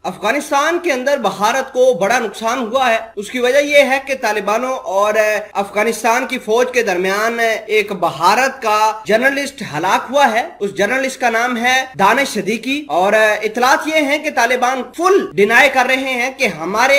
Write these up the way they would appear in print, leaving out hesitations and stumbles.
अफगानिस्तान के अंदर भारत को बड़ा नुकसान हुआ है। उसकी वजह यह है कि तालिबानों और अफगानिस्तान की फौज के दरमियान एक भारत का जर्नलिस्ट हलाक हुआ है। उस जर्नलिस्ट का नाम है दानिश सदीकी और इतलात ये हैं कि तालिबान फुल डिनाई कर रहे हैं कि हमारे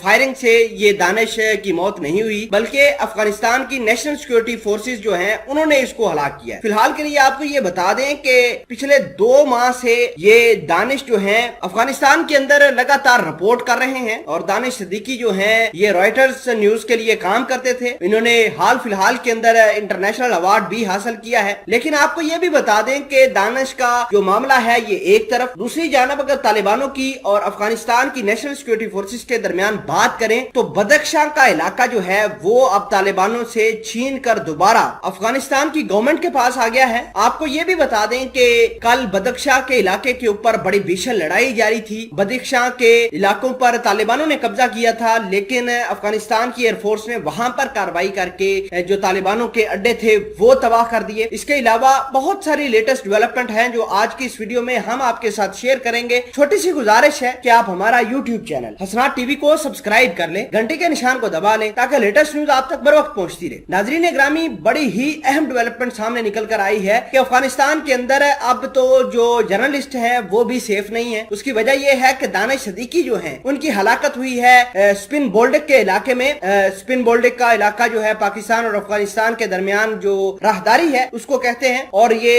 फायरिंग से ये दानिश की मौत नहीं हुई, बल्कि अफगानिस्तान की नेशनल सिक्योरिटी फोर्सेस जो हैं उन्होंने इसको हलाक किया। फिलहाल के लिए आपको ये बता दें कि पिछले 2 माह से ये दानिश जो हैं अफगानिस्तान के अंदर लगातार रिपोर्ट कर रहे हैं और दानिश सदीकी जो हैं ये रॉयटर्स न्यूज के लिए काम करते थे। इन्होंने हाल फिलहाल के अंदर इंटरनेशनल अवार्ड भी हासिल किया है। लेकिन आपको ये भी बता दें कि दानिश का जो मामला है ये एक तरफ, दूसरी जानब अगर तालिबानों की और अफगानिस्तान की नेशनल सिक्योरिटी फोर्सेस के दरमियान बात करें तो बदख्शां का इलाका जो है वो अब तालिबानों से छीन कर दोबारा अफगानिस्तान की गवर्नमेंट के पास आ गया है। आपको ये भी बता दें कि कल बदख्शां के इलाके के ऊपर बड़ी भीषण लड़ाई जारी थी। बदख्शां के इलाकों पर तालिबानों ने कब्जा किया था, लेकिन अफगानिस्तान की एयरफोर्स ने वहां पर कार्रवाई करके जो तालिबानों के अड्डे थे वो तबाह कर दिए। इसके अलावा बहुत सारी लेटेस्ट डेवलपमेंट हैं जो आज की इस वीडियो में हम आपके साथ शेयर करेंगे। छोटी सी गुजारिश है कि आप हमारा यूट्यूब चैनल हसनात टीवी को सब्सक्राइब कर लें, घंटे के निशान को दबा लें ताकि लेटेस्ट न्यूज आप तक बर वक्त पहुंचती रहे। नाजरीन ग्रामी, बड़ी ही अहम डेवलपमेंट सामने निकल कर आई है कि अफगानिस्तान के अंदर अब तो जो जर्नलिस्ट है वो भी सेफ नहीं है। उसकी वजह यह है कि दानिश सदीकी जो है उनकी हलाकत हुई है स्पिन बोल्डक के इलाके में। स्पिन बोल्डक का इलाका जो है पाकिस्तान और अफगानिस्तान के दरमियान जो राहदारी है उसको कहते हैं और ये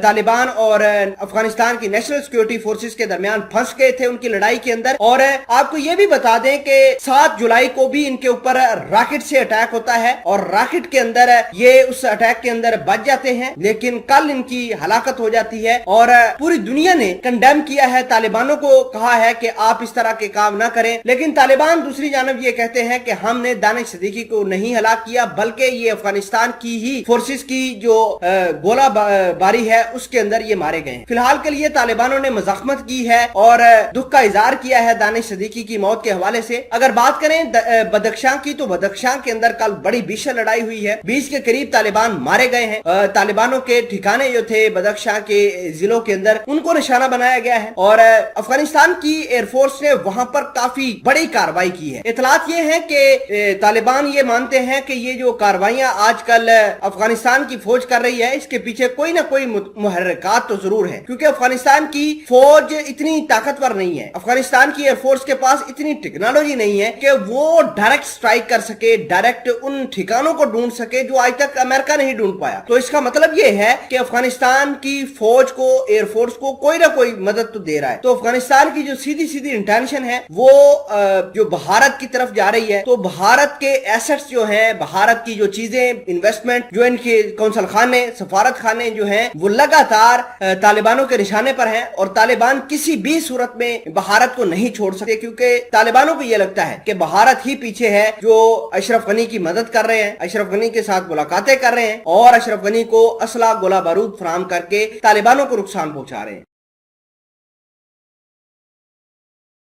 तालिबान और अफगानिस्तान की नेशनल सिक्योरिटी फोर्सेस के दरमियान फंस गए थे उनकी लड़ाई के अंदर। और आपको ये भी बता दें कि 7 जुलाई को भी इनके ऊपर रॉकेट से अटैक होता है और रॉकेट के अंदर ये उस अटैक के अंदर बच जाते हैं, लेकिन कल इनकी हलाकत हो जाती है और पूरी दुनिया ने कंडेम किया है। तालिबानों को कहा है कि आप इस तरह के काम ना करें, लेकिन तालिबान दूसरी जानब ये कहते हैं कि हमने दानिश सदीकी को नहीं हलाक किया, बल्कि ये अफगानिस्तान की ही फोर्सेस की जो गोला बारी है उसके अंदर ये मारे गए। फिलहाल के लिए तालिबानों ने मज़ाहमत की है और दुख का इजहार किया है दानिश सदीकी की मौत के हवाले से। अगर बात करें बदख्शां की तो बदख्शां के अंदर कल बड़ी भीषण लड़ाई हुई है। 20 के करीब तालिबान मारे गए हैं। तालिबानों के ठिकाने जो थे बदख्शां के जिलों के अंदर उनको निशाना बनाया गया है और अफगानिस्तान की एयरफोर्स ने वहां पर काफी बड़ी कार्रवाई की है। इतलात ये है कि तालिबान ये मानते हैं कि ये जो कार्रवाइयां आजकल अफगानिस्तान की फौज कर रही है इसके पीछे कोई ना कोई मुहर्रिकात तो जरूर है, क्योंकि अफगानिस्तान की फौज इतनी ताकतवर नहीं है, अफगानिस्तान की एयरफोर्स के पास इतनी टेक्नोलॉजी नहीं है कि वो डायरेक्ट स्ट्राइक कर सके, डायरेक्ट उन ठिकानों को ढूंढ सके जो आज तक अमेरिका नहीं ढूंढ पाया। तो इसका मतलब ये है कि अफगानिस्तान की फौज को, एयरफोर्स को कोई ना कोई मदद तो दे रहा है। तो अफगानिस्तान की जो सीधी सीधी इंटेंशन है वो जो भारत की तरफ जा रही है, तो भारत के एसेट्स जो हैं, भारत की जो चीजें, इन्वेस्टमेंट जो इनके कौंसल खाने, सफारत खाने जो हैं वो लगातार तालिबानों के निशाने पर हैं और तालिबान किसी भी सूरत में भारत को नहीं छोड़ सकते, क्योंकि तालिबानों को यह लगता है कि भारत ही पीछे है जो अशरफ गनी की मदद कर रहे हैं, अशरफ गनी के साथ मुलाकातें कर रहे हैं और अशरफ गनी को असला गोला बारूद फराहम करके तालिबानों को नुकसान पहुंचा रहे हैं।